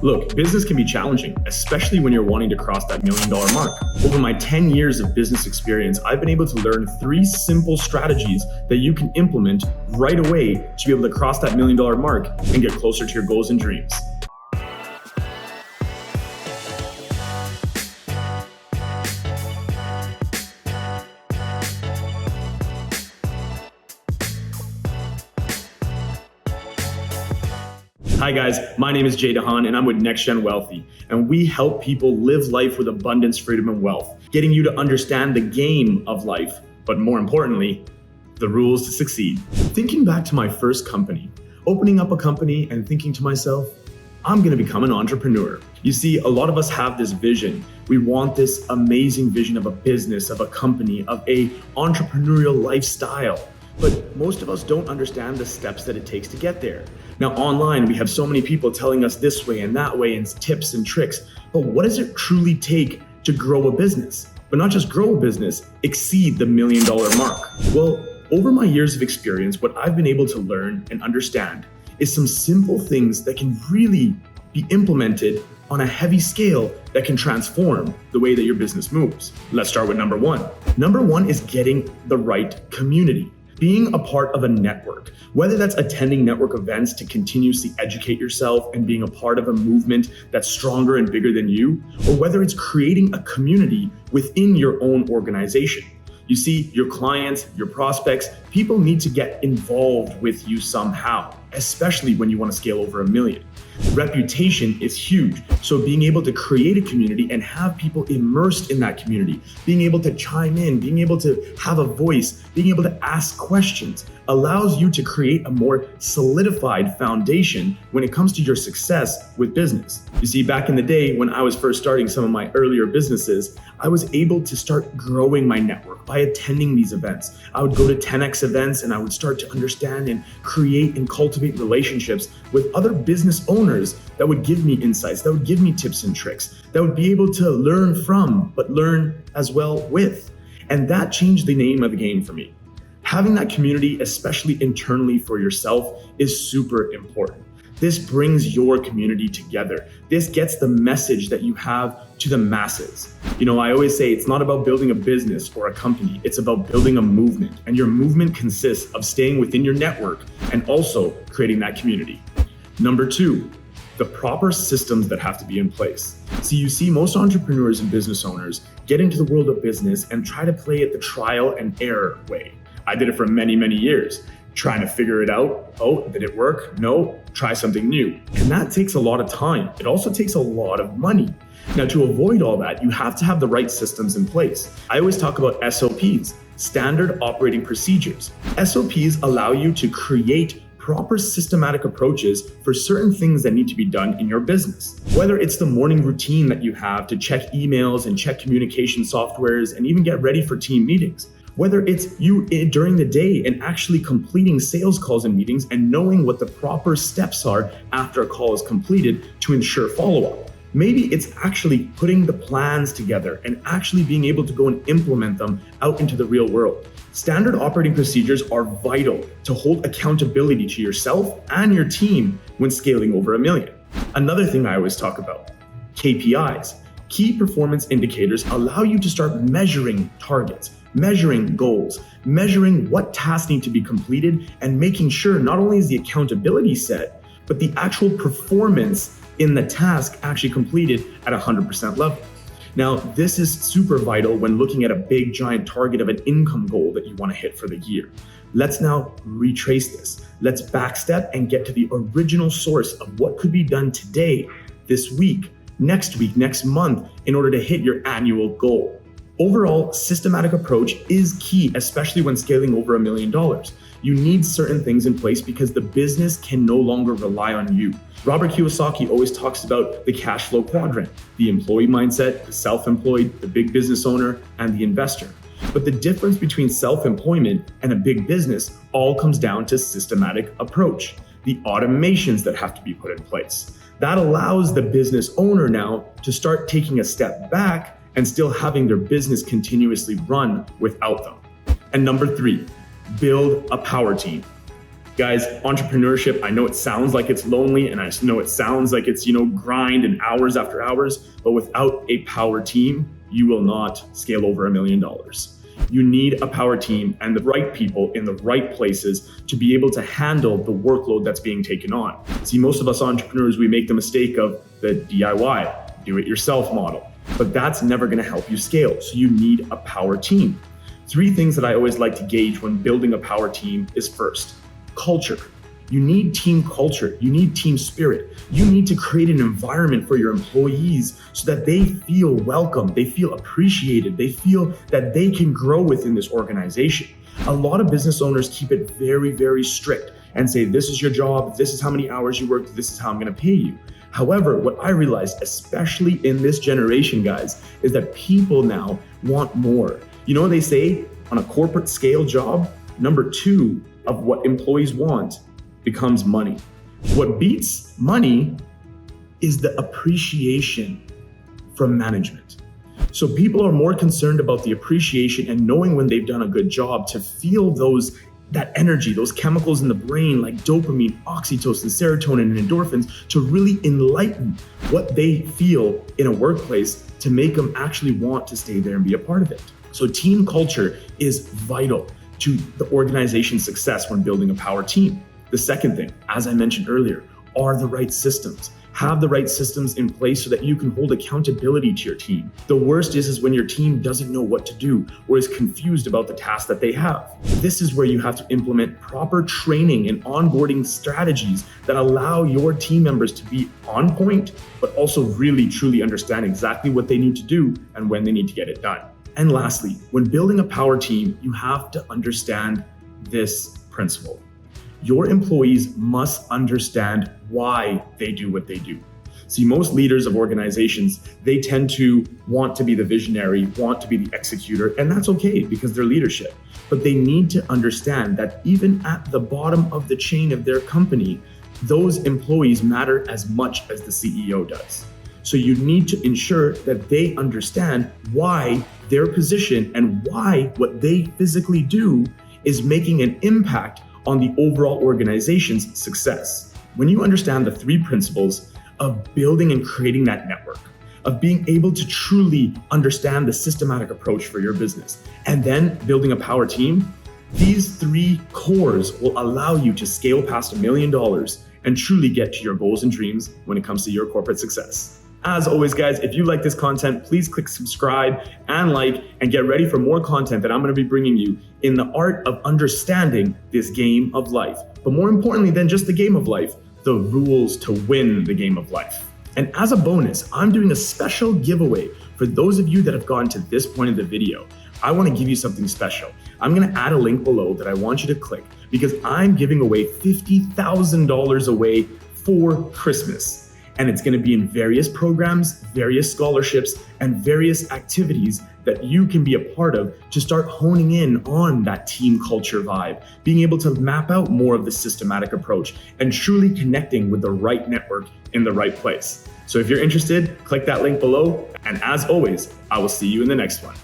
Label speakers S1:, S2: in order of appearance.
S1: Look, business can be challenging, especially when you're wanting to cross that $1 million mark. Over my 10 years of business experience, I've been able to learn 3 simple strategies that you can implement right away to be able to cross that $1 million mark and get closer to your goals and dreams. Hi guys, my name is Jay Dahan and I'm with NextGen Wealthy, and we help people live life with abundance, freedom, and wealth, getting you to understand the game of life, but more importantly, the rules to succeed. Thinking back to my first company, opening up a company and thinking to myself, I'm gonna become an entrepreneur. You see, a lot of us have this vision. We want this amazing vision of a business, of a company, of a entrepreneurial lifestyle. But most of us don't understand the steps that it takes to get there. Now, online, we have so many people telling us this way and that way and tips and tricks, but what does it truly take to grow a business? But not just grow a business, exceed the $1 million mark. Well, over my years of experience, what I've been able to learn and understand is some simple things that can really be implemented on a heavy scale that can transform the way that your business moves. Let's start with number 1. Number 1 is getting the right community. Being a part of a network, whether that's attending network events to continuously educate yourself and being a part of a movement that's stronger and bigger than you, or whether it's creating a community within your own organization. You see, your clients, your prospects, people need to get involved with you somehow, especially when you want to scale over $1 million. Reputation is huge. So being able to create a community and have people immersed in that community, being able to chime in, being able to have a voice, being able to ask questions allows you to create a more solidified foundation when it comes to your success with business. You see, back in the day when I was first starting some of my earlier businesses, I was able to start growing my network by attending these events. I would go to 10X events and I would start to understand and create and cultivate relationships with other business owners that would give me insights, that would give me tips and tricks, that would be able to learn from, but learn as well with. And that changed the name of the game for me. Having that community, especially internally for yourself, is super important. This brings your community together. This gets the message that you have to the masses. You know, I always say it's not about building a business or a company, it's about building a movement. And your movement consists of staying within your network and also creating that community. Number 2, the proper systems that have to be in place. See, you see most entrepreneurs and business owners get into the world of business and try to play it the trial and error way. I did it for many, many years, trying to figure it out. Oh, did it work? No, try something new. And that takes a lot of time. It also takes a lot of money. Now, to avoid all that, you have to have the right systems in place. I always talk about SOPs, standard operating procedures. SOPs allow you to create proper systematic approaches for certain things that need to be done in your business. Whether it's the morning routine that you have to check emails and check communication softwares and even get ready for team meetings. Whether it's you during the day and actually completing sales calls and meetings and knowing what the proper steps are after a call is completed to ensure follow-up. Maybe it's actually putting the plans together and actually being able to go and implement them out into the real world. Standard operating procedures are vital to hold accountability to yourself and your team when scaling over $1 million. Another thing I always talk about, KPIs. Key performance indicators allow you to start measuring targets, measuring goals, measuring what tasks need to be completed, and making sure not only is the accountability set, but the actual performance in the task actually completed at 100% level. Now, this is super vital when looking at a big giant target of an income goal that you want to hit for the year. Let's now retrace this. Let's backstep and get to the original source of what could be done today, this week, next month, in order to hit your annual goal. Overall, systematic approach is key, especially when scaling over $1 million. You need certain things in place because the business can no longer rely on you. Robert Kiyosaki always talks about the cash flow quadrant, the employee mindset, the self-employed, the big business owner, and the investor. But the difference between self-employment and a big business all comes down to systematic approach, the automations that have to be put in place. That allows the business owner now to start taking a step back and still having their business continuously run without them. And number 3, build a power team. Guys, entrepreneurship, I know it sounds like it's lonely, and I know it sounds like it's, grind and hours after hours, but without a power team, you will not scale over $1 million. You need a power team and the right people in the right places to be able to handle the workload that's being taken on. See, most of us entrepreneurs, we make the mistake of the DIY, do it yourself model, but that's never going to help you scale. So you need a power team. 3 things that I always like to gauge when building a power team is first, culture. You need team culture. You need team spirit. You need to create an environment for your employees so that they feel welcome, they feel appreciated, they feel that they can grow within this organization. A lot of business owners keep it very, very strict and say, this is your job, this is how many hours you work, this is how I'm going to pay you. However, what I realized, especially in this generation, guys, is that people now want more. You know what they say on a corporate scale job? Number 2 of what employees want becomes money. What beats money is the appreciation from management. So people are more concerned about the appreciation and knowing when they've done a good job, to feel that energy, those chemicals in the brain like dopamine, oxytocin, serotonin, and endorphins, to really enlighten what they feel in a workplace to make them actually want to stay there and be a part of it. So team culture is vital to the organization's success when building a power team. The second thing, as I mentioned earlier, are the right systems. Have the right systems in place so that you can hold accountability to your team. The worst is when your team doesn't know what to do or is confused about the tasks that they have. This is where you have to implement proper training and onboarding strategies that allow your team members to be on point, but also really truly understand exactly what they need to do and when they need to get it done. And lastly, when building a power team, you have to understand this principle. Your employees must understand why they do what they do. See, most leaders of organizations, they tend to want to be the visionary, want to be the executor, and that's okay because they're leadership. But they need to understand that even at the bottom of the chain of their company, those employees matter as much as the CEO does. So you need to ensure that they understand why their position and why what they physically do is making an impact on the overall organization's success. When you understand the 3 principles of building and creating that network, of being able to truly understand the systematic approach for your business, and then building a power team, these 3 cores will allow you to scale past $1 million and truly get to your goals and dreams when it comes to your corporate success. As always, guys, if you like this content, please click subscribe and like, and get ready for more content that I'm going to be bringing you in the art of understanding this game of life. But more importantly than just the game of life, the rules to win the game of life. And as a bonus, I'm doing a special giveaway for those of you that have gotten to this point of the video. I want to give you something special. I'm going to add a link below that I want you to click because I'm giving away $50,000 away for Christmas. And it's going to be in various programs, various scholarships, and various activities that you can be a part of to start honing in on that team culture vibe, being able to map out more of the systematic approach, and truly connecting with the right network in the right place. So if you're interested, click that link below. And as always, I will see you in the next one.